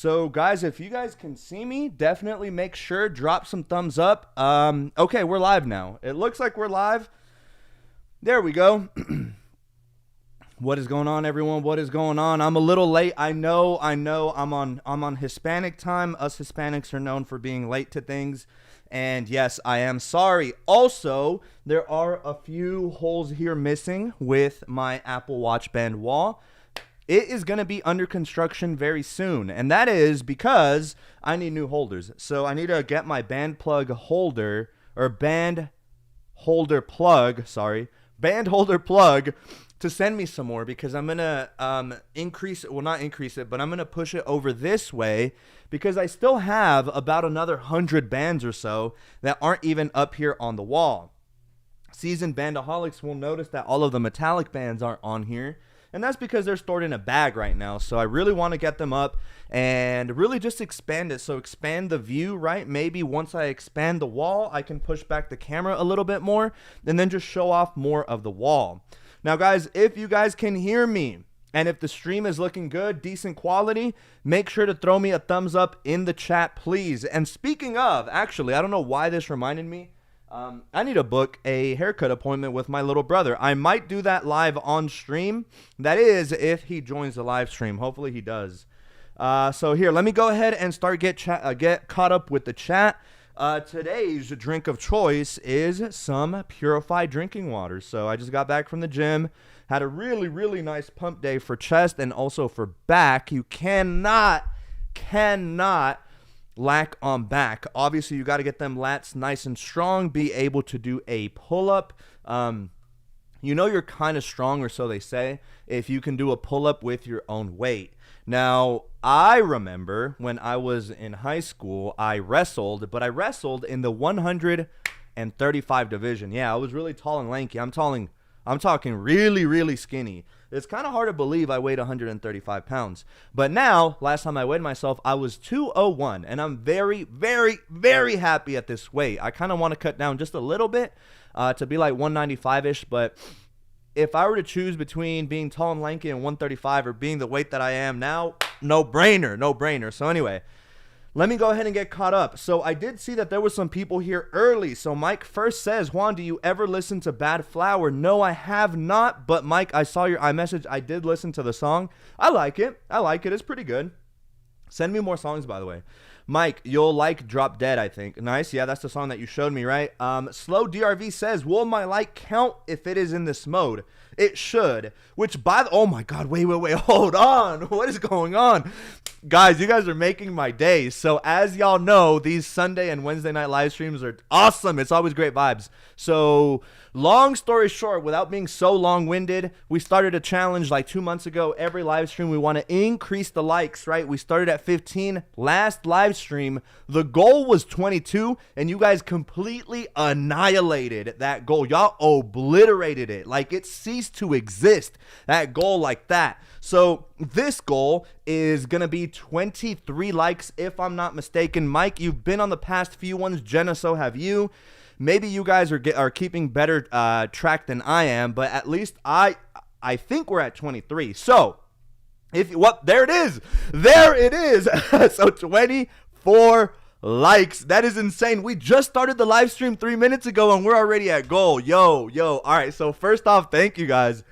So, guys, if you guys can see me, definitely make sure drop some thumbs up. Okay, we're live now. It looks like we're live. There we go. What is going on, everyone? What is going on? I'm a little late. I know. I'm on Hispanic time. Us Hispanics are known for being late to things. And yes, I am sorry. Also, there are a few holes here missing with my Apple Watch band wall. It is going to be under construction very soon, and that is because I need new holders. So I need to get my band holder plug to send me some more, because I'm going to not increase it, but I'm going to push it over this way, because I still have about another 100 bands or so that aren't even up here on the wall. Seasoned bandaholics will notice that all of the metallic bands aren't on here. And that's because they're stored in a bag right now. So I really want to get them up and really just expand it. So expand the view, right? Maybe once I expand the wall, I can push back the camera a little bit more and then just show off more of the wall. Now, guys, if you guys can hear me and if the stream is looking good, decent quality, make sure to throw me a thumbs up in the chat, please. And speaking of, actually, I don't know why this reminded me. I need to book a haircut appointment with my little brother. I might do that live on stream. That is, if he joins the live stream. Hopefully he does. So here, let me go ahead and start get caught up with the chat. Today's drink of choice is some purified drinking water. So I just got back from the gym. Had a really, really nice pump day for chest and also for back. You cannot lack on back. Obviously, you got to get them lats nice and strong, be able to do a pull-up. You know you're kind of strong, or so they say, if you can do a pull-up with your own weight. Now, I remember when I was in high school, I wrestled, but I wrestled in the 135 division. Yeah, I was really tall and lanky. I'm talking really, really skinny. It's kind of hard to believe I weighed 135 pounds. But now, last time I weighed myself, I was 201. And I'm very, very, very happy at this weight. I kind of want to cut down just a little bit to be like 195-ish. But if I were to choose between being tall and lanky and 135 or being the weight that I am now, no brainer. So anyway, let me go ahead and get caught up. So I did see that there were some people here early. So Mike first says, Juan, do you ever listen to Bad Flower? No, I have not. But Mike, I saw your iMessage. I did listen to the song. I like it. It's pretty good. Send me more songs, by the way. Mike, you'll like Drop Dead, I think. Nice. Yeah, that's the song that you showed me, right? Slow DRV says, will my like count if it is in this mode? It should. Which oh my God, wait, hold on. What is going on? Guys, you guys are making my day. So as y'all know, these Sunday and Wednesday night live streams are awesome. It's always great vibes. So long story short, without being so long-winded, we started a challenge like 2 months ago. Every live stream, we want to increase the likes, right? We started at 15. Last live stream, the goal was 22, and you guys completely annihilated that goal. Y'all obliterated it. Like, it ceased to exist, that goal like that. So this goal is going to be 23 likes, if I'm not mistaken. Mike, you've been on the past few ones. Jenna, so have you. Maybe you guys are keeping better track than I am, but at least I think we're at 23. So there it is. So 24 likes. That is insane. We just started the live stream 3 minutes ago and we're already at goal. Yo. All right. So first off, thank you guys.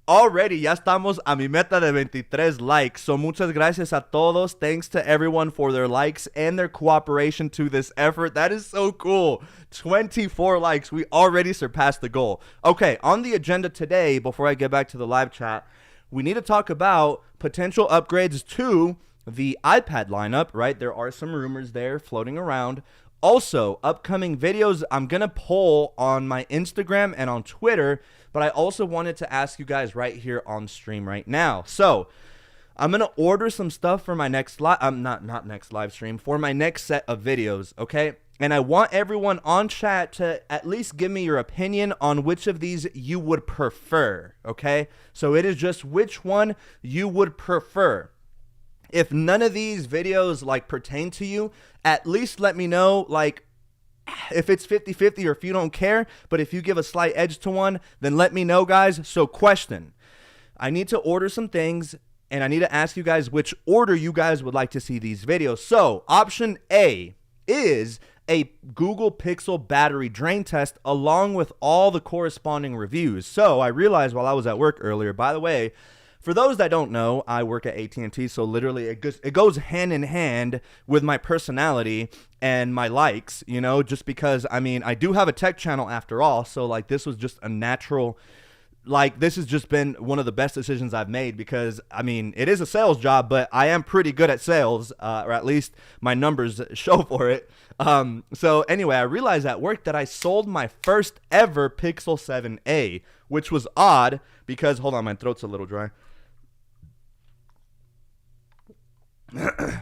Already, ya estamos a mi meta de 23 likes. So muchas gracias a todos. Thanks to everyone for their likes and their cooperation to this effort. That is so cool. 24 likes. We already surpassed the goal. Okay, on the agenda today, before I get back to the live chat, we need to talk about potential upgrades to the iPad lineup, right? There are some rumors there floating around. Also, upcoming videos, I'm going to poll on my Instagram and on Twitter, but I also wanted to ask you guys right here on stream right now. So, I'm going to order some stuff for my next not next live stream, for my next set of videos, okay? And I want everyone on chat to at least give me your opinion on which of these you would prefer, okay? So, it is just which one you would prefer. If none of these videos like pertain to you, at least let me know, like, if it's 50-50 or if you don't care. But if you give a slight edge to one, then let me know, guys. So question, I need to order some things and I need to ask you guys which order you guys would like to see these videos. So option A is a Google Pixel battery drain test along with all the corresponding reviews. So I realized while I was at work earlier, by the way, for those that don't know, I work at AT&T, so literally it goes hand in hand with my personality and my likes, you know, just because, I mean, I do have a tech channel after all, so like this was just a natural, like this has just been one of the best decisions I've made because, I mean, it is a sales job, but I am pretty good at sales, or at least my numbers show for it. So anyway, I realized at work that I sold my first ever Pixel 7a, which was odd because, hold on, my throat's a little dry.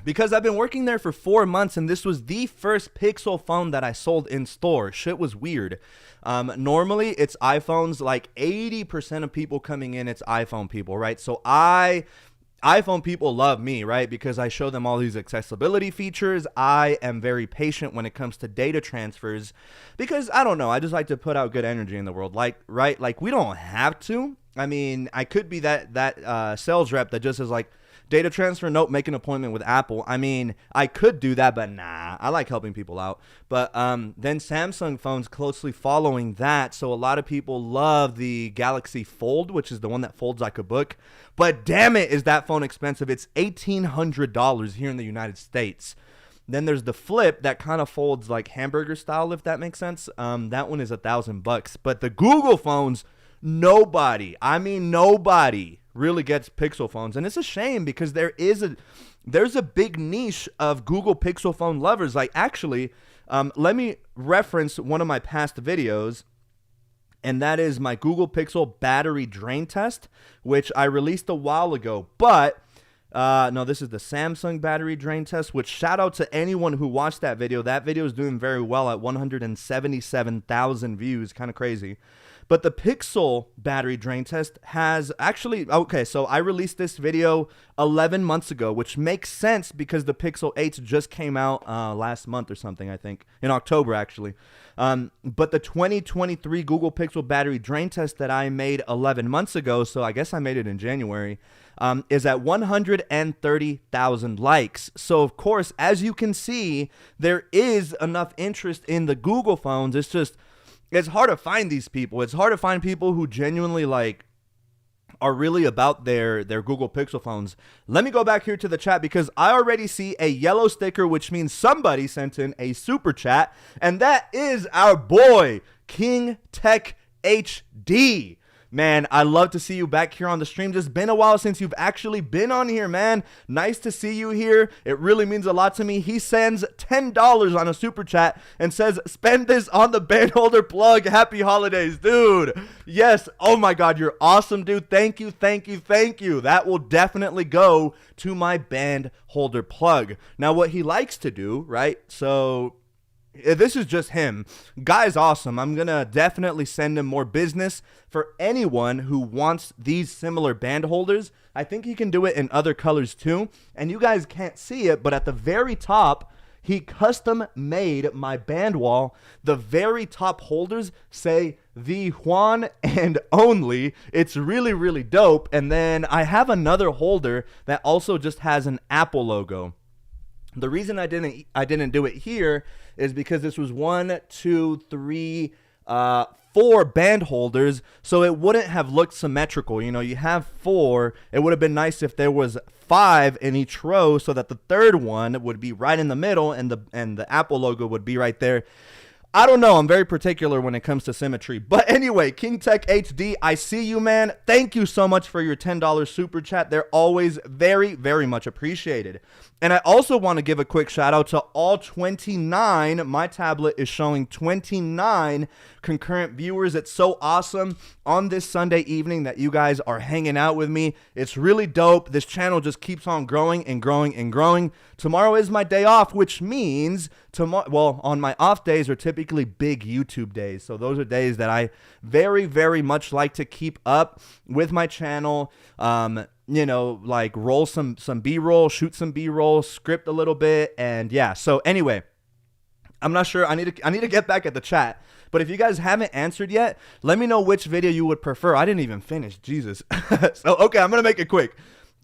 Because I've been working there for 4 months and this was the first Pixel phone that I sold in store. Shit was weird. Normally it's iPhones, like 80% of people coming in, it's iPhone people, right? So iPhone people love me, right? Because I show them all these accessibility features. I am very patient when it comes to data transfers because I don't know, I just like to put out good energy in the world. Like, right? Like we don't have to. I mean, I could be that sales rep that just is like, data transfer, nope, make an appointment with Apple. I mean, I could do that, but nah, I like helping people out. But then Samsung phones closely following that. So a lot of people love the Galaxy Fold, which is the one that folds like a book. But damn it, is that phone expensive. It's $1,800 here in the United States. Then there's the Flip that kind of folds like hamburger style, if that makes sense. That one is $1,000. But the Google phones, nobody really gets Pixel phones, and it's a shame because there's a big niche of Google Pixel phone lovers. Like actually, let me reference one of my past videos, and that is my Google Pixel battery drain test, which I released a while ago. But no, this is the Samsung battery drain test, which shout out to anyone who watched that video. That video is doing very well at 177,000 views, kind of crazy. But the Pixel battery drain test has actually, okay, so I released this video 11 months ago, which makes sense because the Pixel 8 just came out last month or something, I think, in October actually. But the 2023 Google Pixel battery drain test that I made 11 months ago, so I guess I made it in January, is at 130,000 likes. So of course, as you can see, there is enough interest in the Google phones. It's just, it's hard to find these people. It's hard to find people who genuinely like are really about their Google Pixel phones. Let me go back here to the chat because I already see a yellow sticker, which means somebody sent in a super chat, and that is our boy King Tech HD. Man, I love to see you back here on the stream. Just been a while since you've actually been on here, man. Nice to see you here. It really means a lot to me. He sends $10 on a super chat and says, spend this on the band holder plug. Happy holidays, dude. Yes. Oh my God, you're awesome, dude. Thank you, thank you, thank you. That will definitely go to my band holder plug. Now, what he likes to do, right? So this is just him. Guy's awesome. I'm going to definitely send him more business for anyone who wants these similar band holders. I think he can do it in other colors too. And you guys can't see it, but at the very top, he custom made my band wall. The very top holders say TheJuan&Only. It's really, really dope. And then I have another holder that also just has an Apple logo. The reason I didn't do it here is because this was 4 band holders, so it wouldn't have looked symmetrical. You know, you have 4. It would have been nice if there was 5 in each row, so that the third one would be right in the middle, and the Apple logo would be right there. I don't know. I'm very particular when it comes to symmetry. But anyway, King Tech HD, I see you, man. Thank you so much for your $10 super chat. They're always very, very much appreciated. And I also want to give a quick shout out to all 29. My tablet is showing 29 concurrent viewers. It's so awesome on this Sunday evening that you guys are hanging out with me. It's really dope. This channel just keeps on growing and growing and growing. Tomorrow is my day off, which means on my off days are typically big YouTube days. So those are days that I very, very much like to keep up with my channel. You know, like roll some B-roll, shoot some B-roll, script a little bit, and yeah. So anyway, I'm not sure. I need to get back at the chat. But if you guys haven't answered yet, let me know which video you would prefer. I didn't even finish. Jesus. So okay, I'm gonna make it quick.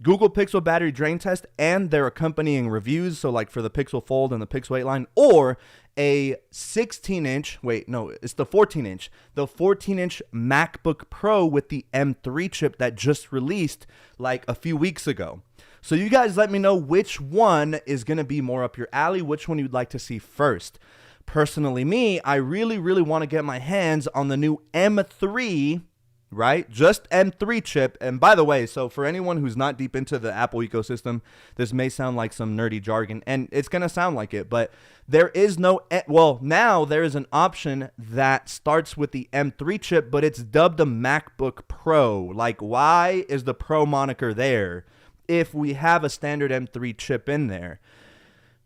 Google Pixel battery drain test and their accompanying reviews, so like for the Pixel Fold and the Pixel 8 line, or a 16-inch, wait, no, it's the 14-inch, the 14-inch MacBook Pro with the M3 chip that just released like a few weeks ago. So you guys let me know which one is going to be more up your alley, which one you'd like to see first. Personally, me, I really, really want to get my hands on the new M3, right? Just M3 chip. And by the way, so for anyone who's not deep into the Apple ecosystem, this may sound like some nerdy jargon, and it's going to sound like it, but there is no, well, now there is an option that starts with the M3 chip, but it's dubbed a MacBook Pro. Like, why is the Pro moniker there if we have a standard M3 chip in there?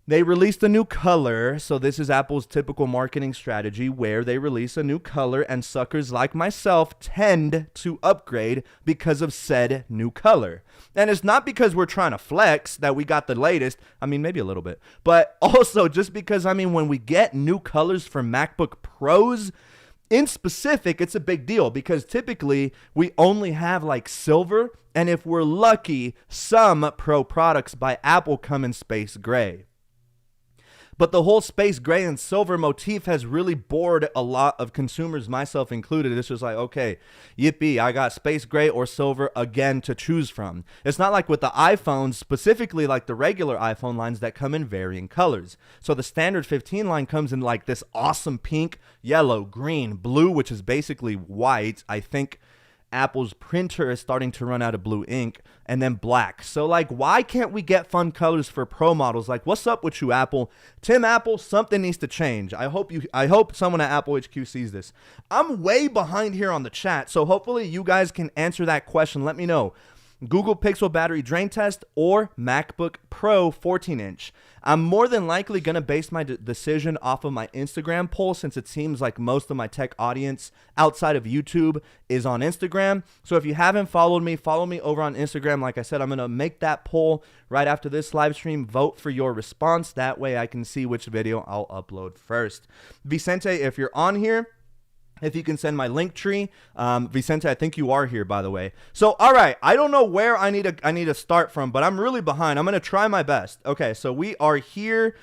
They released a new color, so this is Apple's typical marketing strategy where they release a new color and suckers like myself tend to upgrade because of said new color. And it's not because we're trying to flex that we got the latest, I mean maybe a little bit, but also just because, I mean, when we get new colors for MacBook Pros, in specific, it's a big deal because typically we only have like silver, and if we're lucky, some Pro products by Apple come in space gray. But the whole space gray and silver motif has really bored a lot of consumers, myself included. It's just like, okay, yippee, I got space gray or silver again to choose from. It's not like with the iPhones, specifically like the regular iPhone lines that come in varying colors. So the standard 15 line comes in like this awesome pink, yellow, green, blue, which is basically white. I think Apple's printer is starting to run out of blue ink, and then black. So like, why can't we get fun colors for Pro models? Like, what's up with you, Apple? Tim Apple, something needs to change. I hope someone at Apple HQ sees this. I'm way behind here on the chat, so hopefully you guys can answer that question. Let me know. Google Pixel battery drain test or MacBook Pro 14-inch. I'm more than likely going to base my decision off of my Instagram poll, since it seems like most of my tech audience outside of YouTube is on Instagram. So if you haven't followed me, follow me over on Instagram. Like I said, I'm going to make that poll right after this live stream. Vote for your response. That way I can see which video I'll upload first. Vicente, if you're on here, if you can send my link tree. Vicente, I think you are here, by the way. So, all right, I don't know where I need to start from, but I'm really behind. I'm going to try my best. Okay, so we are here.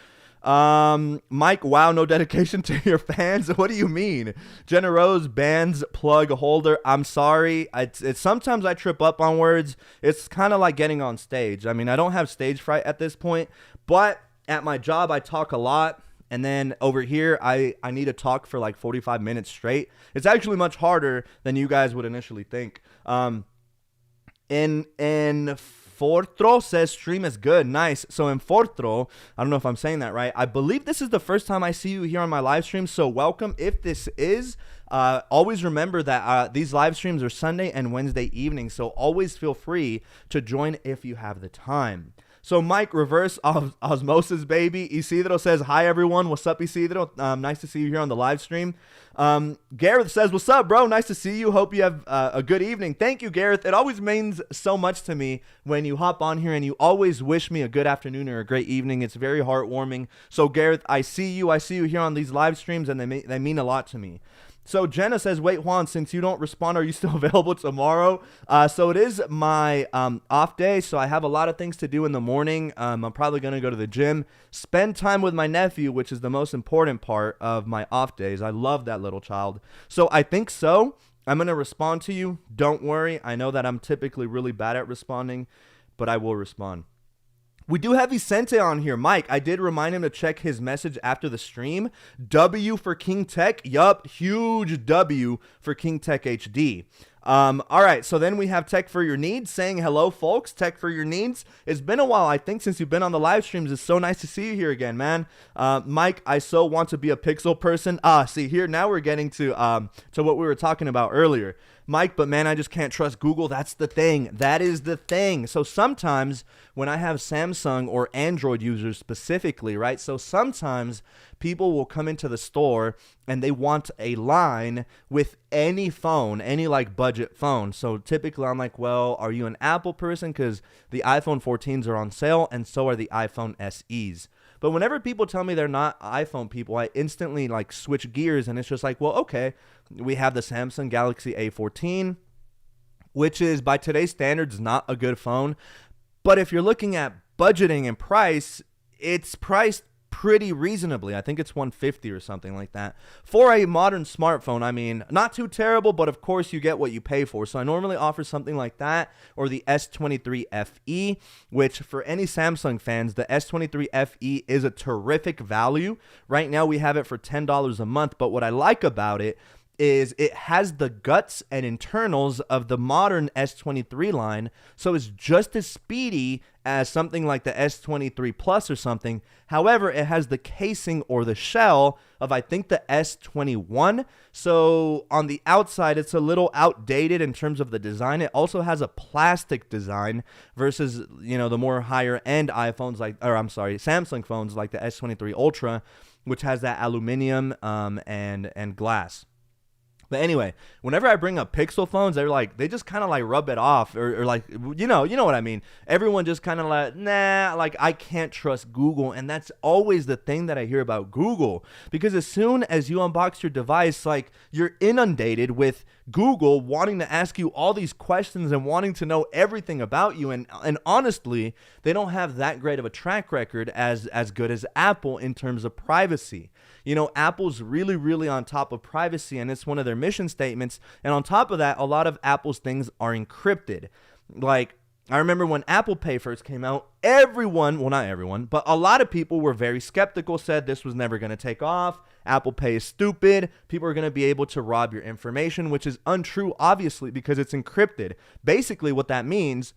Mike, wow, no dedication to your fans. What do you mean? Jenna Rose, bands plug holder. I'm sorry. It's sometimes I trip up on words. It's kind of like getting on stage. I mean, I don't have stage fright at this point, but at my job, I talk a lot. And then over here, I need to talk for like 45 minutes straight. It's actually much harder than you guys would initially think. In Fortro says stream is good. Nice. So in Fortro, I don't know if I'm saying that right. I believe this is the first time I see you here on my live stream. So welcome. If this is, always remember that these live streams are Sunday and Wednesday evening. So always feel free to join if you have the time. So Mike, reverse osmosis, baby. Isidro says, hi, everyone. What's up, Isidro? Nice to see you here on the live stream. Gareth says, what's up, bro? Nice to see you. Hope you have a good evening. Thank you, Gareth. It always means so much to me when you hop on here and you always wish me a good afternoon or a great evening. It's very heartwarming. So, Gareth, I see you. I see you here on these live streams, and they mean a lot to me. So Jenna says, wait, Juan, since you don't respond, are you still available tomorrow? So it is my off day, so I have a lot of things to do in the morning. I'm probably going to go to the gym, spend time with my nephew, which is the most important part of my off days. I love that little child. So I think so. I'm going to respond to you. Don't worry. I know that I'm typically really bad at responding, but I will respond. We do have Vicente on here. Mike, I did remind him to check his message after the stream. W for King Tech. Yup, huge W for King Tech HD. All right, so then we have Tech for Your Needs saying hello, folks. Tech for Your Needs. It's been a while, I think, since you've been on the live streams. It's so nice to see you here again, man. Mike, I so want to be a Pixel person. See here, now we're getting to what we were talking about earlier. Mike, but man, I just can't trust Google. That's the thing. That is the thing. So sometimes when I have Samsung or Android users specifically, right? So sometimes people will come into the store and they want a line with any phone, any like budget phone. So typically I'm like, well, are you an Apple person? Because the iPhone 14s are on sale and so are the iPhone SEs. But whenever people tell me they're not iPhone people, I instantly like switch gears and it's just like, well, okay, we have the Samsung Galaxy A14, which is by today's standards not a good phone. But if you're looking at budgeting and price, it's priced pretty reasonably. I think it's 150 or something like that for a modern smartphone. I mean, not too terrible, but of course you get what you pay for. So I normally offer something like that, or the S23 FE, which for any Samsung fans, the S23 FE is a terrific value. Right now we have it for $10 a month, but what I like about it is it has the guts and internals of the modern S23 line, so it's just as speedy as something like the S23 Plus or something. However, it has the casing or the shell of, I think, the S21. So on the outside, it's a little outdated in terms of the design. It also has a plastic design versus, the more higher end iPhones Samsung phones like the S23 Ultra, which has that aluminum and glass. But anyway, whenever I bring up Pixel phones, they just kind of like rub it off or like, you know what I mean? Everyone just kind of like, nah, like I can't trust Google. And that's always the thing that I hear about Google, because as soon as you unbox your device, like you're inundated with Google wanting to ask you all these questions and wanting to know everything about you. And honestly, they don't have that great of a track record as good as Apple in terms of privacy. Apple's really, really on top of privacy, and it's one of their mission statements. And on top of that, a lot of Apple's things are encrypted. Like, I remember when Apple Pay first came out, not everyone, but a lot of people were very skeptical, said this was never going to take off. Apple Pay is stupid. People are going to be able to rob your information, which is untrue, obviously, because it's encrypted. Basically, what that means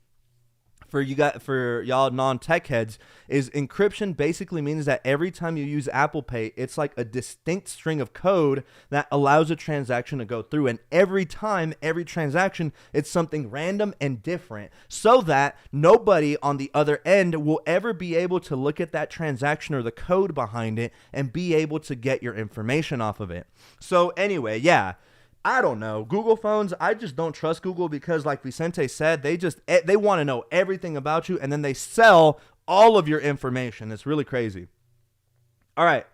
for y'all non-tech heads is encryption basically means that every time you use Apple Pay, it's like a distinct string of code that allows a transaction to go through. And every time, every transaction, it's something random and different, so that nobody on the other end will ever be able to look at that transaction or the code behind it and be able to get your information off of it. So anyway, yeah. I don't know. Google phones, I just don't trust Google because, like Vicente said, they want to know everything about you, and then they sell all of your information. It's really crazy. All right.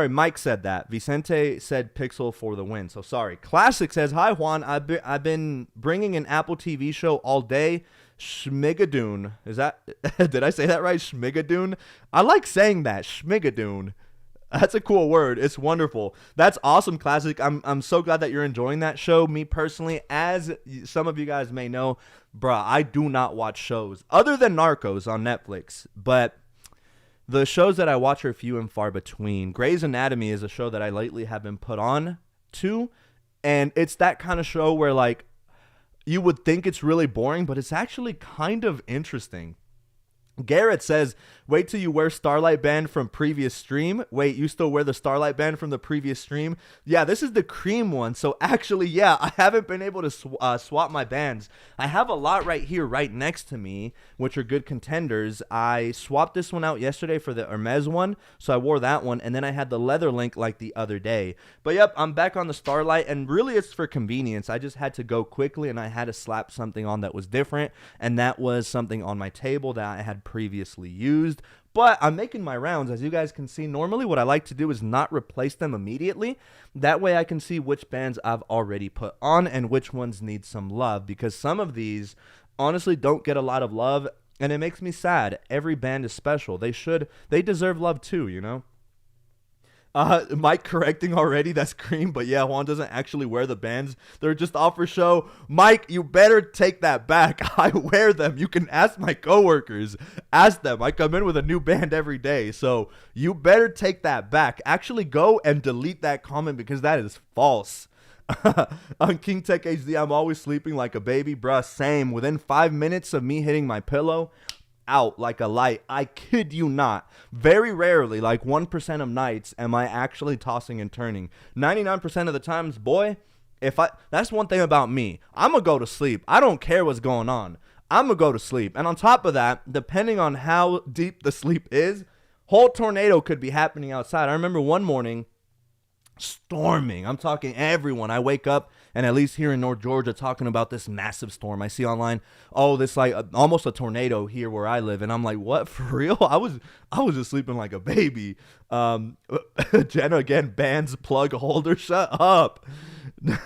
Mike said that. Vicente said Pixel for the win. So sorry. Classic says, hi, Juan. I've been bringing an Apple TV show all day. Schmigadoon. Is that, did I say that right? Schmigadoon? I like saying that. Schmigadoon. That's a cool word. It's wonderful. That's awesome, Classic. I'm so glad that you're enjoying that show. Me personally, as some of you guys may know, bruh, I do not watch shows other than Narcos on Netflix. But the shows that I watch are few and far between. Grey's Anatomy is a show that I lately have been put on to. And it's that kind of show where, like, you would think it's really boring, but it's actually kind of interesting. Garrett says, wait till you wear Starlight Band from previous stream. Wait, you still wear the Starlight Band from the previous stream? Yeah, this is the cream one. So actually, yeah, I haven't been able to swap my bands. I have a lot right here, right next to me, which are good contenders. I swapped this one out yesterday for the Hermes one, so I wore that one, and then I had the Leather Link like the other day. But yep, I'm back on the Starlight, and really it's for convenience. I just had to go quickly, and I had to slap something on that was different, and that was something on my table that I had previously used. But I'm making my rounds. As you guys can see, normally what I like to do is not replace them immediately. That way I can see which bands I've already put on and which ones need some love, because some of these honestly don't get a lot of love, and it makes me sad. Every band is special. They deserve love too, you know? Mike correcting already, that's cream, but yeah, Juan doesn't actually wear the bands. They're just off for show. Mike, you better take that back. I wear them. You can ask my coworkers. Ask them. I come in with a new band every day, so you better take that back. Actually, go and delete that comment because that is false. On King Tech HD, I'm always sleeping like a baby. Bruh, same. Within 5 minutes of me hitting my pillow, out like a light. I kid you not. Very rarely, like 1% of nights, am I actually tossing and turning. 99% of the times, boy, that's one thing about me. I'm gonna go to sleep. I don't care what's going on. I'm gonna go to sleep. And on top of that, depending on how deep the sleep is, whole tornado could be happening outside. I remember one morning, storming. I'm talking everyone. I wake up And at least here in North Georgia, talking about this massive storm. I see online, oh, this like almost a tornado here where I live. And I'm like, what, for real? I was just sleeping like a baby. Jenna again, bands plug holder. Shut up.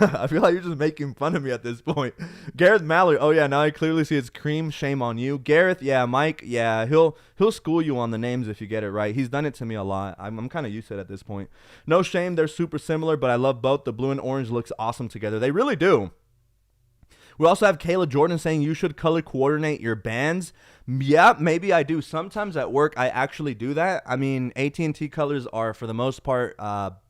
I feel like you're just making fun of me at this point. Gareth Mallory. Oh yeah, now I clearly see it's cream. Shame on you, Gareth. Yeah, Mike. Yeah, he'll school you on the names if you get it right. He's done it to me a lot. I'm kind of used to it at this point. No shame. They're super similar, but I love both. The blue and orange looks awesome together. They really do. We also have Kayla Jordan saying you should color coordinate your bands. Yeah, maybe I do. Sometimes at work, I actually do that. I mean, AT&T colors are, for the most part,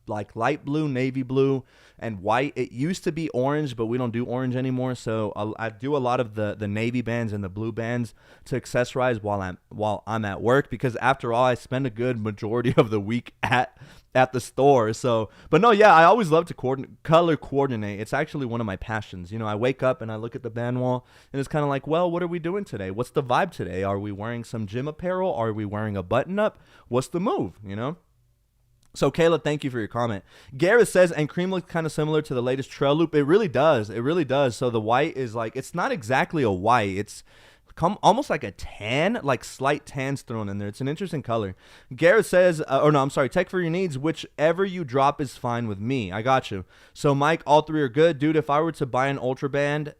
like light blue, navy blue, and white. It used to be orange, but we don't do orange anymore. So I do a lot of the navy bands and the blue bands to accessorize while I'm at work, because after all, I spend a good majority of the week at the store. So, but no, yeah, I always love to color coordinate. It's actually one of my passions. You know, I wake up and I look at the band wall and it's kind of like, well, what are we doing today? What's the vibe today? Are we wearing some gym apparel? Are we wearing a button up? What's the move? You know? So, Kayla, thank you for your comment. Gareth says, and cream looks kind of similar to the latest trail loop. It really does. It really does. So the white is like, it's not exactly a white. It's almost like a tan, like slight tans thrown in there. It's an interesting color. Gareth says, tech for your needs. Whichever you drop is fine with me. I got you. So, Mike, all three are good. Dude, if I were to buy an Ultra band,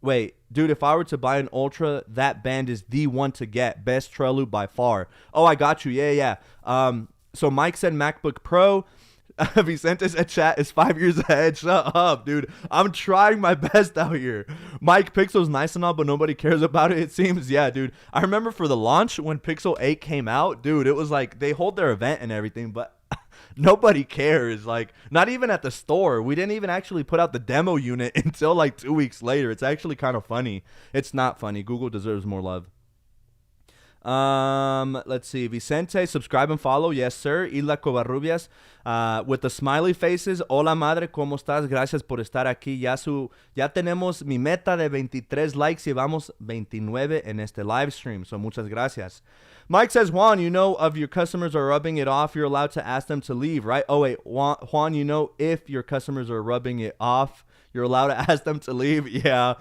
that band is the one to get. Best trail loop by far. Oh, I got you. Yeah. So Mike said MacBook Pro. Vicente said chat is 5 years ahead. Shut up, dude. I'm trying my best out here. Mike, Pixel's nice and all, but nobody cares about it, it seems. Yeah, dude. I remember for the launch when Pixel 8 came out, dude, it was like they hold their event and everything, but nobody cares. Like, not even at the store. We didn't even actually put out the demo unit until like 2 weeks later. It's actually kind of funny. It's not funny. Google deserves more love. Let's see. Vicente, subscribe and follow. Yes, sir. Isla Covarrubias, with the smiley faces. Hola, madre, ¿cómo estás? Gracias por estar aquí. Ya tenemos mi meta de 23 likes. Llevamos 29 en este live stream. So, muchas gracias. Mike says, Juan, you know, if your customers are rubbing it off, you're allowed to ask them to leave, right? Oh, wait. Juan, you know, if your customers are rubbing it off, you're allowed to ask them to leave. Yeah.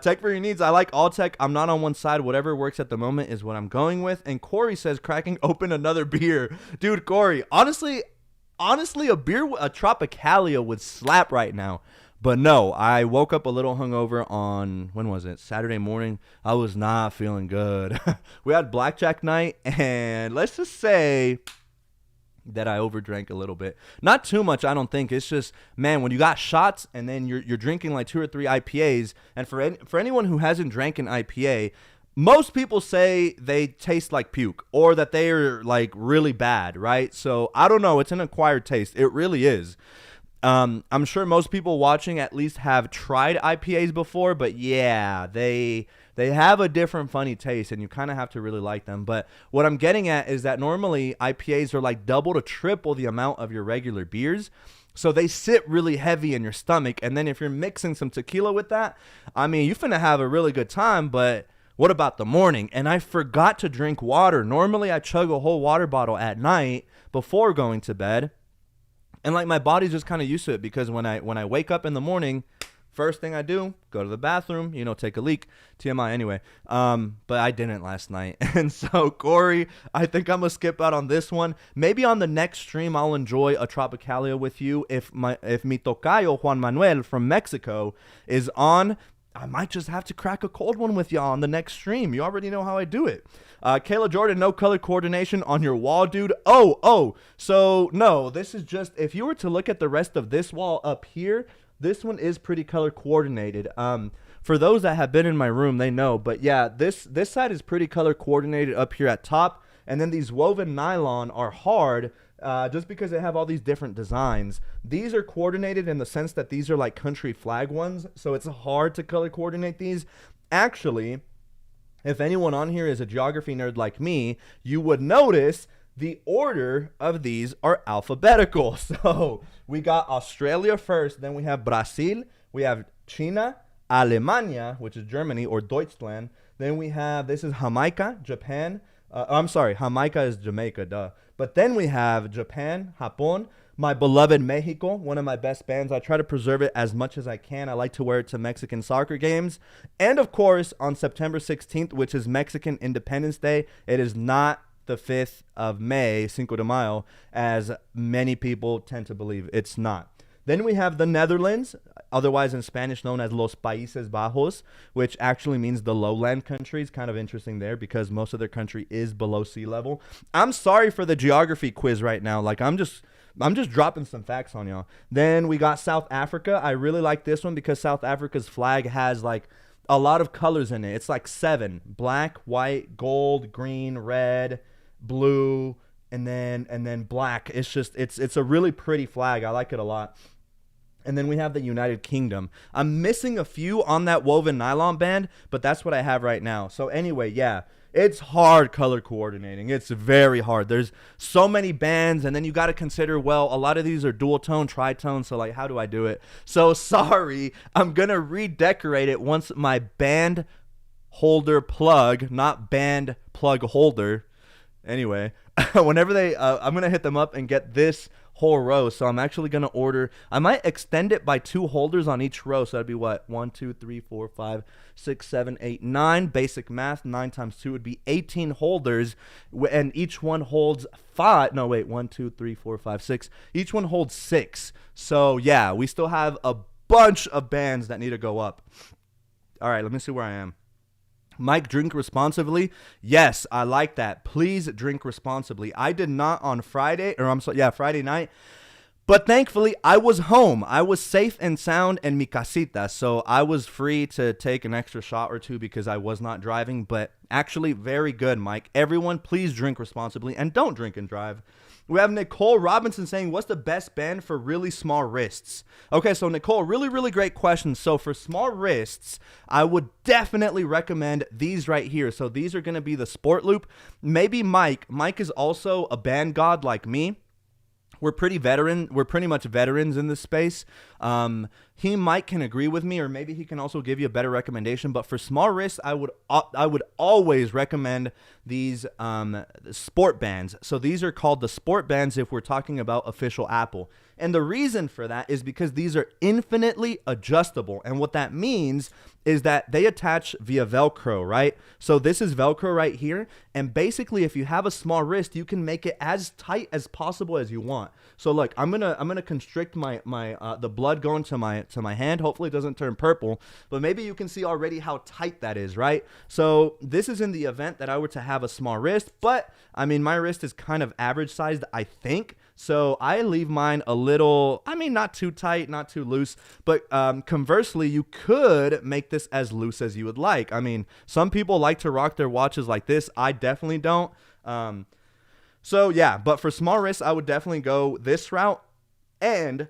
Tech for your needs. I like all tech. I'm not on one side. Whatever works at the moment is what I'm going with. And Corey says, cracking open another beer. Dude, Corey, honestly, a Tropicalia would slap right now. But no, I woke up a little hungover on, when was it? Saturday morning. I was not feeling good. We had blackjack night, and let's just say that I overdrank a little bit. Not too much, I don't think. It's just, man, when you got shots and then you're drinking like 2 or 3 IPAs, and for anyone who hasn't drank an IPA, most people say they taste like puke or that they are like really bad, right? So I don't know. It's an acquired taste. It really is. I'm sure most people watching at least have tried IPAs before, but yeah, they have a different funny taste, and you kind of have to really like them. But what I'm getting at is that normally IPAs are like double to triple the amount of your regular beers. So they sit really heavy in your stomach. And then if you're mixing some tequila with that, I mean, you're finna have a really good time. But what about the morning? And I forgot to drink water. Normally I chug a whole water bottle at night before going to bed. And like my body's just kind of used to it, because when I wake up in the morning, first thing I do, go to the bathroom, take a leak. TMI anyway. But I didn't last night. And so, Corey, I think I'm going to skip out on this one. Maybe on the next stream, I'll enjoy a Tropicalia with you. If mi tocayo, Juan Manuel from Mexico, is on, I might just have to crack a cold one with y'all on the next stream. You already know how I do it. Kayla Jordan, no color coordination on your wall, dude. So no, this is just, if you were to look at the rest of this wall up here, this one is pretty color coordinated. For those that have been in my room, they know. But yeah, this side is pretty color coordinated up here at top. And then these woven nylon are hard, just because they have all these different designs. These are coordinated in the sense that these are like country flag ones. So it's hard to color coordinate these. Actually, if anyone on here is a geography nerd like me, you would notice the order of these are alphabetical. So we got Australia first, then we have Brazil, we have China, Alemania, which is Germany, or Deutschland. Then we have, this is Jamaica, Japan. I'm sorry, Jamaica is Jamaica, duh. But then we have Japan, Japón, My beloved Mexico, one of my best bands. I try to preserve it as much as I can. I like to wear it to Mexican soccer games. And of course, on September 16th, which is Mexican Independence Day, it is not the 5th of May, Cinco de Mayo, as many people tend to believe. It's not. Then we have the Netherlands, otherwise in Spanish known as Los Países Bajos, which actually means the lowland countries. Kind of interesting there because most of their country is below sea level. I'm sorry for the geography quiz right now. Like I'm just dropping some facts on y'all. Then we got South Africa. I really like this one because South Africa's flag has like a lot of colors in it. It's like 7: black, white, gold, green, red, blue, and then black. It's a really pretty flag. I like it a lot. And then we have the United Kingdom. I'm missing a few on that woven nylon band, but that's what I have right now. So anyway, yeah, it's hard color coordinating. It's very hard. There's so many bands, and then you got to consider, well, a lot of these are dual tone, tritone, so like, how do I do it? So sorry, I'm going to redecorate it once my band holder plug, not band plug holder. Anyway, whenever I'm going to hit them up and get this whole row. So I'm actually going to order, I might extend it by 2 holders on each row. So that'd be what? 1, 2, 3, 4, 5, 6, 7, 8, 9. Basic math. 9 times 2 would be 18 holders. And each one holds 5. No, wait. 1, 2, 3, 4, 5, 6. Each one holds 6. So yeah, we still have a bunch of bands that need to go up. All right, let me see where I am. Mike, drink responsibly. Yes, I like that. Please drink responsibly. I did not on Friday night. But thankfully, I was home. I was safe and sound in mi casita. So I was free to take an extra shot or 2 because I was not driving. But actually, very good, Mike. Everyone, please drink responsibly and don't drink and drive. We have Nicole Robinson saying, what's the best band for really small wrists? Okay, so Nicole, really, really great question. So for small wrists, I would definitely recommend these right here. So these are going to be the Sport Loop. Maybe Mike. Mike is also a band god like me. We're pretty much veterans in this space. He might can agree with me, or maybe he can also give you a better recommendation. But for small wrists, I would always recommend these sport bands. So these are called the sport bands if we're talking about official Apple. And the reason for that is because these are infinitely adjustable. And what that means is that they attach via Velcro, right? So this is Velcro right here. And basically, if you have a small wrist, you can make it as tight as possible as you want. So look, I'm gonna constrict my the blood going to my hand. Hopefully it doesn't turn purple, but maybe you can see already how tight that is, right? So this is in the event that I were to have a small wrist, but I mean, my wrist is kind of average sized, I think. So I leave mine a little, I mean, not too tight, not too loose, but conversely, you could make this as loose as you would like. I mean, some people like to rock their watches like this. I definitely don't. So yeah, but for small wrists, I would definitely go this route. And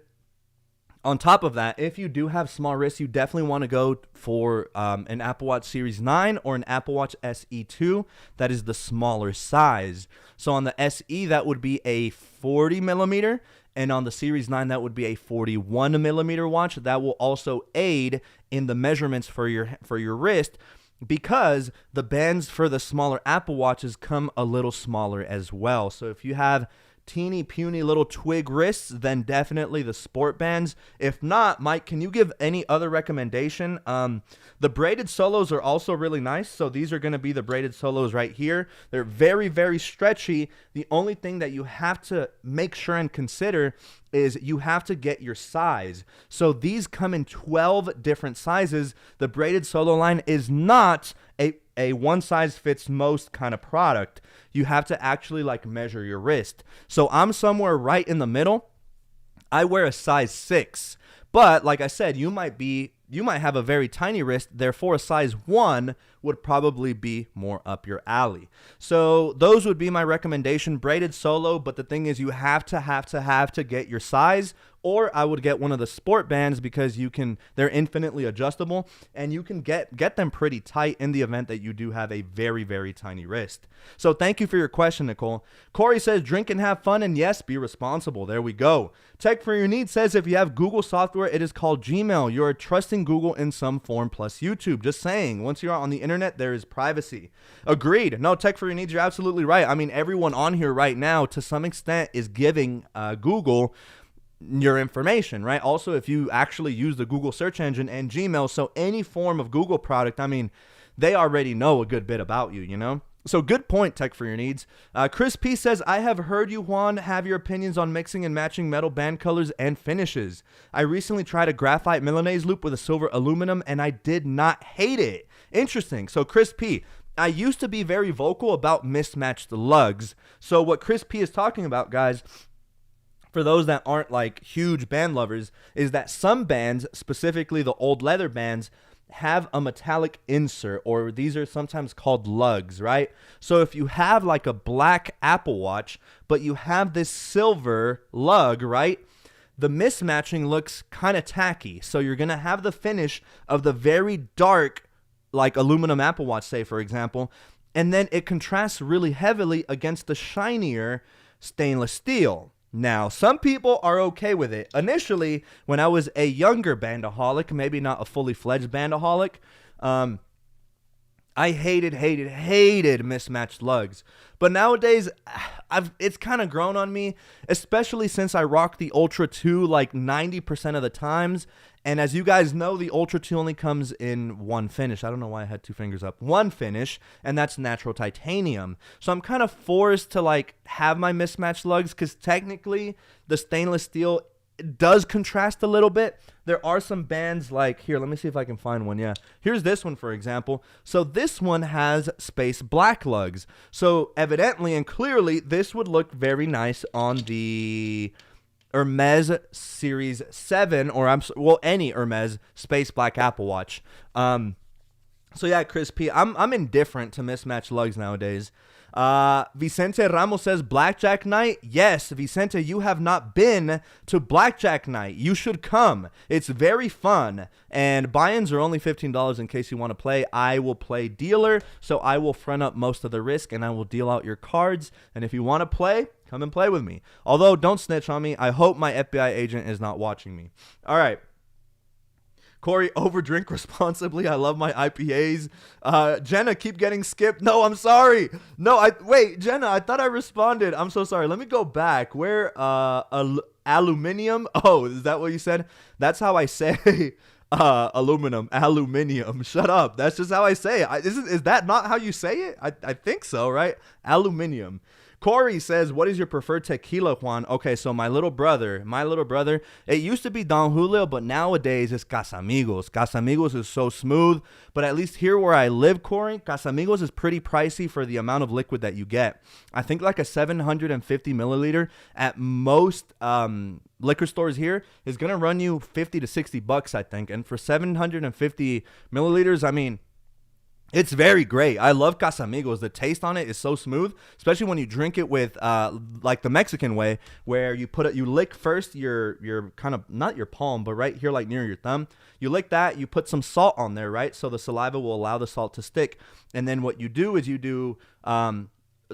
on top of that, if you do have small wrists, you definitely want to go for an Apple Watch Series 9 or an Apple Watch SE 2. That is the smaller size. So on the SE, that would be a 40 millimeter. And on the Series 9, that would be a 41 millimeter watch. That will also aid in the measurements for your wrist, because the bands for the smaller Apple Watches come a little smaller as well. So if you have teeny puny little twig wrists, then definitely the sport bands. If not, Mike, can you give any other recommendation? The braided solos are also really nice. So these are going to be the braided solos right here. They're very, very stretchy. The only thing that you have to make sure and consider is you have to get your size. So these come in 12 different sizes. The braided solo line is not a one size fits most kind of product. You have to actually like measure your wrist. So I'm somewhere right in the middle. I wear a size 6, but like I said, you might have a very tiny wrist. Therefore, a size 1 would probably be more up your alley. So those would be my recommendation. Braided solo, but the thing is, you have to get your size. Or I would get one of the sport bands because they're infinitely adjustable and you can get them pretty tight in the event that you do have a very, very tiny wrist. So thank you for your question, Nicole. Corey says, drink and have fun, and yes, be responsible. There we go. Tech for Your Needs says, if you have Google software, it is called Gmail. You are trusting Google in some form plus YouTube. Just saying, once you're on the internet, there is privacy. Agreed. No, Tech for Your Needs, you're absolutely right. I mean, everyone on here right now, to some extent, is giving Google your information, right? Also, if you actually use the Google search engine and Gmail, so any form of Google product, I mean, they already know a good bit about you, you know? So good point, Tech for Your Needs. Chris P says, I have heard you, Juan, have your opinions on mixing and matching metal band colors and finishes. I recently tried a graphite Milanese loop with a silver aluminum, and I did not hate it. Interesting. So Chris P, I used to be very vocal about mismatched lugs. So what Chris P is talking about, guys, for those that aren't like huge band lovers, is that some bands, specifically the old leather bands, have a metallic insert, or these are sometimes called lugs, right? So if you have like a black Apple Watch, but you have this silver lug, right? The mismatching looks kind of tacky. So you're going to have the finish of the very dark, like aluminum Apple Watch, say, for example, and then it contrasts really heavily against the shinier stainless steel. Now, some people are okay with it. Initially, when I was a younger bandaholic, maybe not a fully fledged bandaholic, I hated mismatched lugs. But nowadays, it's kind of grown on me, especially since I rock the Ultra 2 like 90% of the times. And as you guys know, the Ultra 2 only comes in one finish. I don't know why I had two fingers up. One finish, and that's natural titanium. So I'm kind of forced to like have my mismatched lugs, because technically the stainless steel does contrast a little bit. There are some bands like, here, let me see if I can find one. Yeah, here's this one, for example. So this one has space black lugs. So evidently and clearly, this would look very nice on the Hermes Series 7, or any Hermes Space Black Apple Watch. So yeah, Chris P, I'm indifferent to mismatched lugs nowadays. Vicente Ramos says, Blackjack Night? Yes, Vicente, you have not been to Blackjack Night. You should come. It's very fun. And buy-ins are only $15 in case you want to play. I will play dealer, so I will front up most of the risk, and I will deal out your cards. And if you want to play, come and play with me. Although, don't snitch on me. I hope my FBI agent is not watching me. All right. Corey, overdrink responsibly. I love my IPAs. Jenna, keep getting skipped. No, I'm sorry. No, wait, Jenna, I thought I responded. I'm so sorry. Let me go back. Where, aluminium? Oh, is that what you said? That's how I say aluminum. Shut up. That's just how I say it. Is that not how you say it? I think so, right? Aluminium. Corey says, what is your preferred tequila, Juan? Okay, so my little brother, it used to be Don Julio, but nowadays it's Casamigos. Casamigos is so smooth, but at least here where I live, Corey, Casamigos is pretty pricey for the amount of liquid that you get. I think like a 750 milliliter at most liquor stores here is going to run you 50 to 60 bucks, I think. And for 750 milliliters, I mean, it's very great. I love Casamigos. The taste on it is so smooth, especially when you drink it with like the Mexican way, where you lick first your kind of, not your palm, but right here like near your thumb. You lick that, you put some salt on there, right? So the saliva will allow the salt to stick. And then what you do is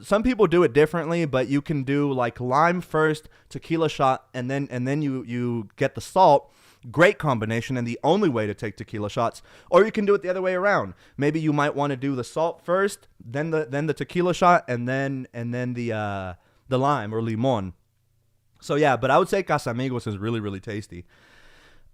some people do it differently, but you can do like lime first, tequila shot, and then you get the salt. Great combination, and the only way to take tequila shots. Or you can do it the other way around. Maybe you might want to do the salt first, then the tequila shot, and then the lime or limon. So yeah, but I would say Casamigos is really, really tasty.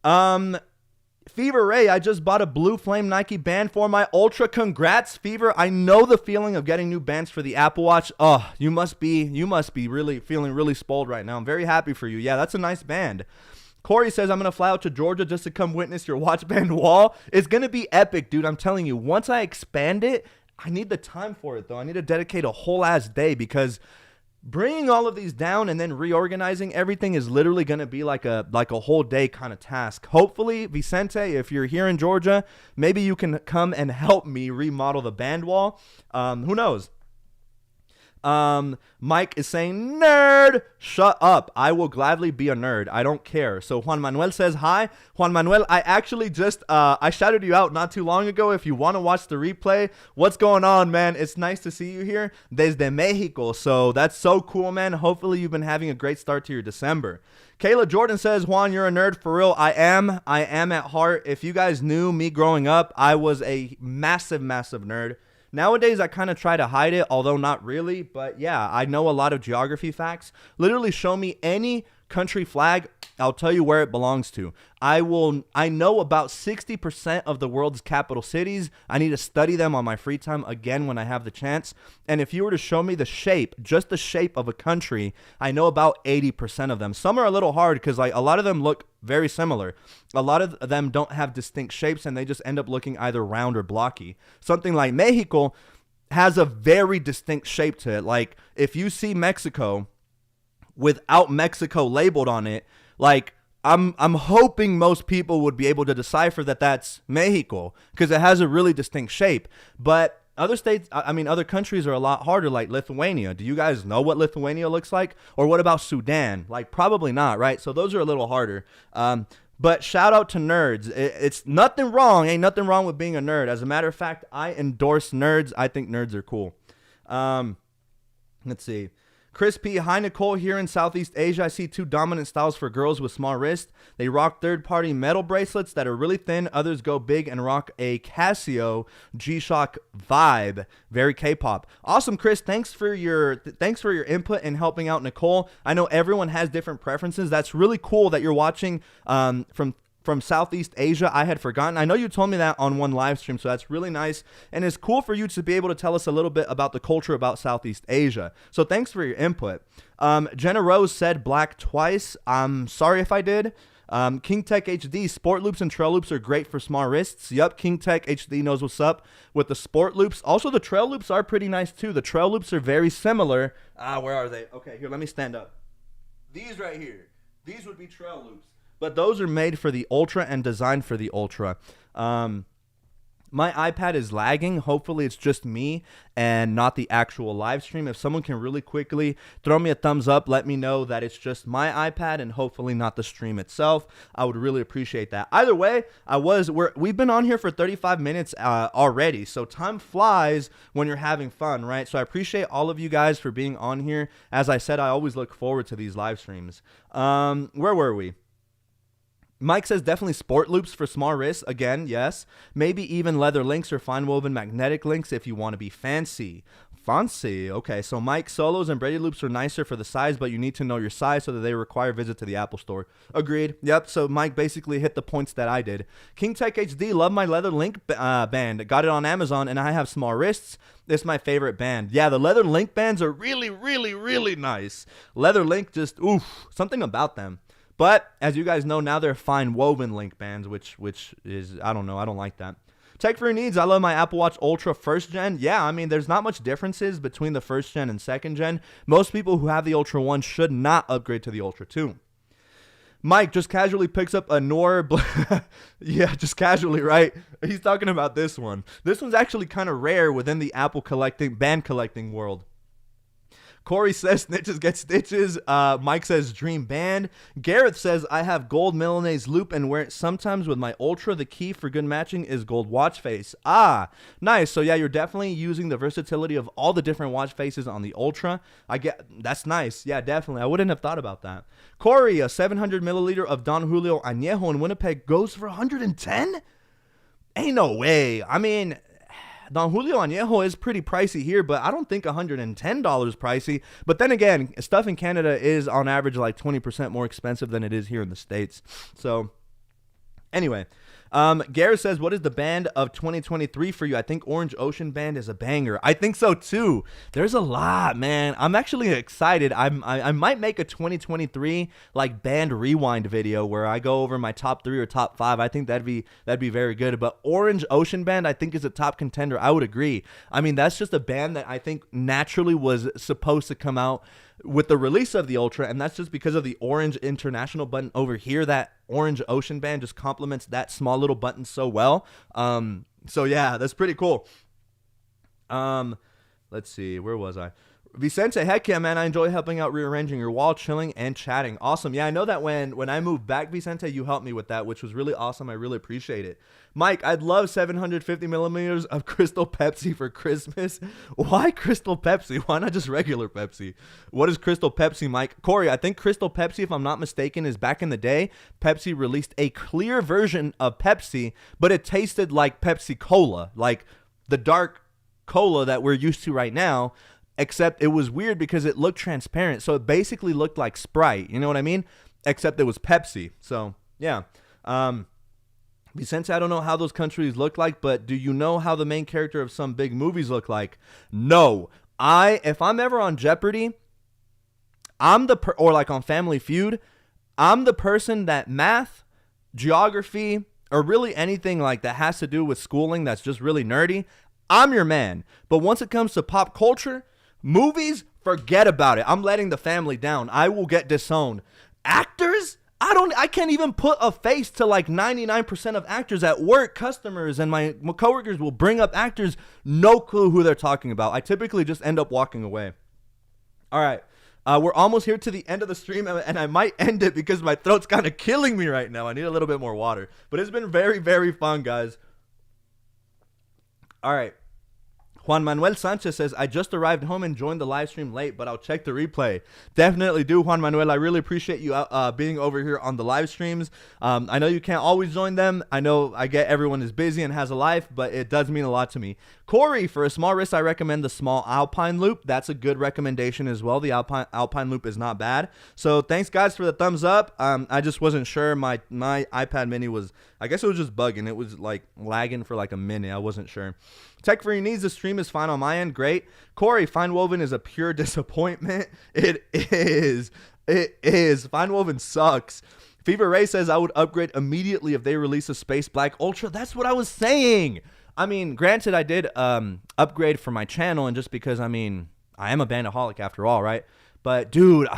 Fever Ray, I just bought a Blue Flame Nike band for my Ultra. Congrats, Fever. I know the feeling of getting new bands for the Apple Watch. Oh, you must be really feeling really spoiled right now. I'm very happy for you. Yeah, that's a nice band. Corey says, I'm going to fly out to Georgia just to come witness your watch band wall. It's going to be epic, dude. I'm telling you, once I expand it, I need the time for it, though. I need to dedicate a whole ass day, because bringing all of these down and then reorganizing everything is literally going to be like a whole day kind of task. Hopefully, Vicente, if you're here in Georgia, maybe you can come and help me remodel the band wall. Who knows? Mike is saying, nerd, shut up. I will gladly be a nerd. I don't care. So Juan Manuel says, hi. Juan Manuel, I actually just, I shouted you out not too long ago. If you want to watch the replay, what's going on, man? It's nice to see you here desde Mexico. So that's so cool, man. Hopefully you've been having a great start to your December. Kayla Jordan says, Juan, you're a nerd for real. I am at heart. If you guys knew me growing up, I was a massive nerd. Nowadays, I kind of try to hide it, although not really. But yeah, I know a lot of geography facts. Literally show me any country flag, I'll tell you where it belongs to. I know about 60% of the world's capital cities. I need to study them on my free time again when I have the chance. And if you were to show me the shape, just the shape of a country, I know about 80% of them. Some are a little hard because like a lot of them look very similar. A lot of them don't have distinct shapes and they just end up looking either round or blocky. Something like Mexico has a very distinct shape to it. Like if you see Mexico without Mexico labeled on it, like I'm hoping most people would be able to decipher that that's Mexico because it has a really distinct shape. But other states, I mean, other countries are a lot harder, like Lithuania. Do you guys know what Lithuania looks like? Or what about Sudan? Like probably not, right? So those are a little harder. But shout out to nerds. It's nothing wrong. Ain't nothing wrong with being a nerd. As a matter of fact, I endorse nerds. I think nerds are cool. Let's see. Chris P. Hi, Nicole. Here in Southeast Asia, I see two dominant styles for girls with small wrists. They rock third-party metal bracelets that are really thin. Others go big and rock a Casio G-Shock vibe. Very K-pop. Awesome, Chris. Thanks for your input and helping out Nicole. I know everyone has different preferences. That's really cool that you're watching from Southeast Asia. I had forgotten. I know you told me that on one live stream, so that's really nice. And it's cool for you to be able to tell us a little bit about the culture about Southeast Asia. So thanks for your input. Jenna Rose said black twice. I'm sorry if I did. King Tech HD, sport loops and trail loops are great for small wrists. Yup, King Tech HD knows what's up with the sport loops. Also, the trail loops are pretty nice too. The trail loops are very similar. Where are they? Okay, here, let me stand up. These right here. These would be trail loops. But those are made for the Ultra and designed for the Ultra. My iPad is lagging. Hopefully it's just me and not the actual live stream. If someone can really quickly throw me a thumbs up, let me know that it's just my iPad and hopefully not the stream itself. I would really appreciate that. Either way, we've been on here for 35 minutes already. So time flies when you're having fun, right? So I appreciate all of you guys for being on here. As I said, I always look forward to these live streams. Where were we? Mike says definitely sport loops for small wrists. Again, yes. Maybe even leather links or fine woven magnetic links if you want to be fancy. Fancy. Okay, so Mike, solos and braided loops are nicer for the size, but you need to know your size so that they require a visit to the Apple Store. Agreed. Yep, so Mike basically hit the points that I did. King Tech HD, love my leather link band. Got it on Amazon, and I have small wrists. It's my favorite band. Yeah, the leather link bands are really, really, really nice. Leather link, just, oof, something about them. But as you guys know, now they're fine woven link bands, which is, I don't know. I don't like that. Tech for your needs. I love my Apple Watch Ultra 1st gen. Yeah, I mean, there's not much differences between the 1st gen and 2nd gen. Most people who have the Ultra 1 should not upgrade to the Ultra 2. Mike just casually picks up a Nor. Yeah, just casually, right? He's talking about this one. This one's actually kind of rare within the Apple band collecting world. Corey says snitches get stitches. Mike says dream band. Gareth says I have gold Milanese loop and wear it sometimes with my Ultra. The key for good matching is gold watch face. Nice. So yeah, you're definitely using the versatility of all the different watch faces on the Ultra. That's nice. Yeah, definitely. I wouldn't have thought about that. Corey, a 700 milliliter of Don Julio Añejo in Winnipeg goes for 110? Ain't no way. I mean, Don Julio Añejo is pretty pricey here, but I don't think $110 pricey. But then again, stuff in Canada is on average like 20% more expensive than it is here in the States. So anyway, Gareth says, what is the band of 2023 for you? I think Orange Ocean Band is a banger. I think so too. There's a lot, man. I'm actually excited. I might make a 2023 like band rewind video where I go over my top 3 or top 5. I think that'd be very good. But Orange Ocean Band, I think, is a top contender. I would agree. I mean, that's just a band that I think naturally was supposed to come out with the release of the Ultra, and that's just because of the orange international button over here. That Orange Ocean Band just complements that small little button so well. So yeah, that's pretty cool. Let's see, where was I? Vicente, heck yeah, man. I enjoy helping out rearranging your wall, chilling, and chatting. Awesome. Yeah, I know that when I moved back, Vicente, you helped me with that, which was really awesome. I really appreciate it. Mike, I'd love 750 milliliters of Crystal Pepsi for Christmas. Why Crystal Pepsi? Why not just regular Pepsi? What is Crystal Pepsi, Mike? Corey, I think Crystal Pepsi, if I'm not mistaken, is back in the day, Pepsi released a clear version of Pepsi, but it tasted like Pepsi Cola, like the dark cola that we're used to right now. Except it was weird because it looked transparent. So it basically looked like Sprite. You know what I mean? Except it was Pepsi. So, yeah. Vicente, I don't know how those countries look like, but do you know how the main character of some big movies look like? No. If I'm ever on Jeopardy, or like on Family Feud, I'm the person that math, geography, or really anything like that has to do with schooling that's just really nerdy, I'm your man. But once it comes to pop culture, movies, forget about it. I'm letting the family down. I will get disowned. Actors? I can't even put a face to like 99% of actors at work. Customers and my coworkers will bring up actors. No clue who they're talking about. I typically just end up walking away. All right. We're almost here to the end of the stream, and I might end it because my throat's kind of killing me right now. I need a little bit more water. But it's been very, very fun, guys. All right. Juan Manuel Sanchez says, I just arrived home and joined the live stream late, but I'll check the replay. Definitely do, Juan Manuel. I really appreciate you being over here on the live streams. I know you can't always join them. I know I get everyone is busy and has a life, but it does mean a lot to me. Corey, for a small wrist, I recommend the small Alpine loop. That's a good recommendation as well. The Alpine loop is not bad. So thanks, guys, for the thumbs up. I just wasn't sure. My iPad mini was, I guess it was just bugging. It was like lagging for like a minute. I wasn't sure. Tech for your needs. The stream is fine on my end. Great. Corey, Fine Woven is a pure disappointment. It is. It is. Fine Woven sucks. Fever Ray says I would upgrade immediately if they release a Space Black Ultra. That's what I was saying. I mean, granted, I did upgrade for my channel, and just because, I mean, I am a bandaholic after all, right? But, dude,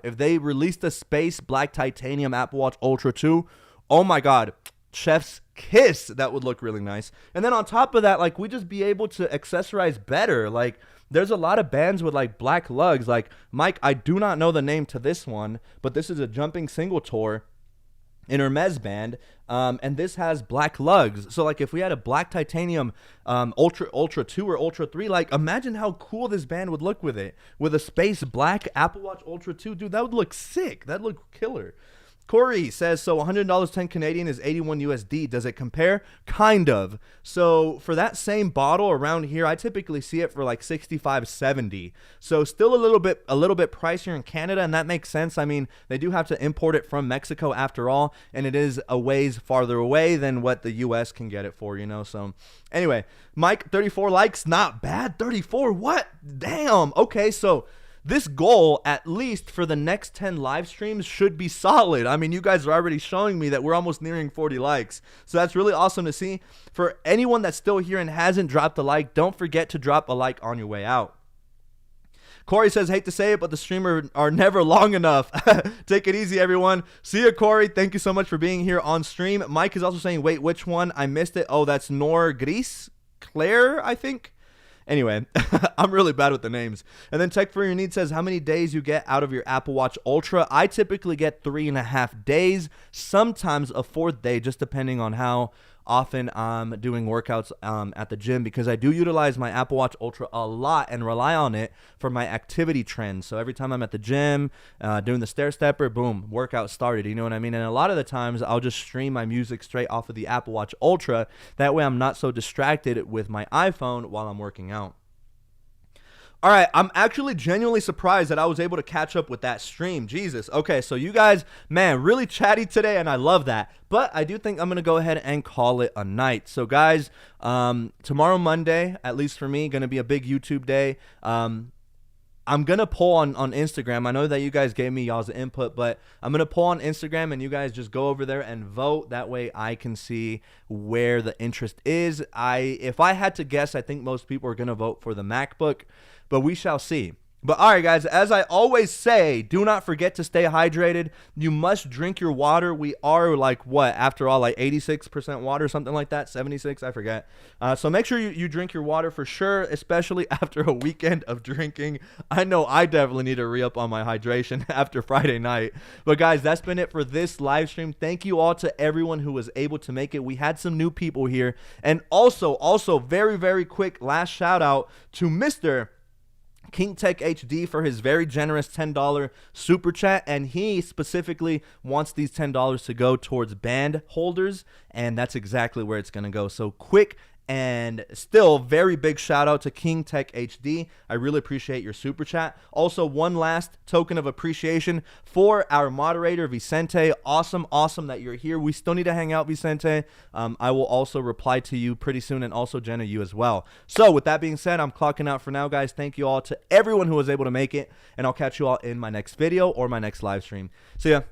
if they released a Space Black Titanium Apple Watch Ultra 2, oh my God, chef's kiss. That would look really nice. And then on top of that, like, we just be able to accessorize better. Like, there's a lot of bands with like black lugs. Like, Mike, I do not know the name to this one, but this is a Jumping Single Tour in Hermes band, and this has black lugs. So like, if we had a black titanium Ultra 2 or Ultra 3, like, imagine how cool this band would look with it, with a Space Black Apple Watch Ultra 2. Dude, that would look sick. That'd look killer. Corey says, so $100 10 Canadian is 81 USD. Does it compare? Kind of. So for that same bottle around here, I typically see it for like 65, 70. So still a little bit pricier in Canada, and that makes sense. I mean, they do have to import it from Mexico after all, and it is a ways farther away than what the US can get it for, you know. So anyway, Mike, 34 likes, not bad. 34, what? Damn. Okay, so this goal, at least for the next 10 live streams, should be solid. I mean, you guys are already showing me that we're almost nearing 40 likes. So that's really awesome to see. For anyone that's still here and hasn't dropped a like, don't forget to drop a like on your way out. Corey says, hate to say it, but the streamers are never long enough. Take it easy, everyone. See you, Corey. Thank you so much for being here on stream. Mike is also saying, wait, which one? I missed it. Oh, that's Nor Gris Claire, I think. Anyway, I'm really bad with the names. And then Tech for Your Needs says, how many days you get out of your Apple Watch Ultra? I typically get 3.5 days, sometimes a fourth day, just depending on how often I'm doing workouts at the gym, because I do utilize my Apple Watch Ultra a lot and rely on it for my activity trends. So every time I'm at the gym doing the stair stepper, boom, workout started. You know what I mean? And a lot of the times I'll just stream my music straight off of the Apple Watch Ultra. That way I'm not so distracted with my iPhone while I'm working out. All right, I'm actually genuinely surprised that I was able to catch up with that stream. Jesus. Okay, so you guys, man, really chatty today, and I love that. But I do think I'm going to go ahead and call it a night. So, guys, tomorrow, Monday, at least for me, going to be a big YouTube day. I'm going to poll on Instagram. I know that you guys gave me y'all's input, but I'm going to poll on Instagram, and you guys just go over there and vote. That way I can see where the interest is. If I had to guess, I think most people are going to vote for the MacBook. But we shall see. But all right, guys, as I always say, do not forget to stay hydrated. You must drink your water. We are like, what, after all, like 86% water, something like that, 76, I forget. So make sure you drink your water for sure, especially after a weekend of drinking. I know I definitely need to re-up on my hydration after Friday night. But guys, that's been it for this live stream. Thank you all to everyone who was able to make it. We had some new people here. And also, very, very quick last shout out to Mr. King Tech HD for his very generous $10 super chat, and he specifically wants these $10 to go towards band holders, and that's exactly where it's going to go. So quick and still very big shout out to King Tech HD. I really appreciate your super chat. Also, one last token of appreciation for our moderator Vicente. Awesome that you're here. We still need to hang out, Vicente. I will also reply to you pretty soon, and also Jenna, you as well. So with that being said, I'm clocking out for now, guys. Thank you all to everyone who was able to make it, and I'll catch you all in my next video or my next live stream. See ya.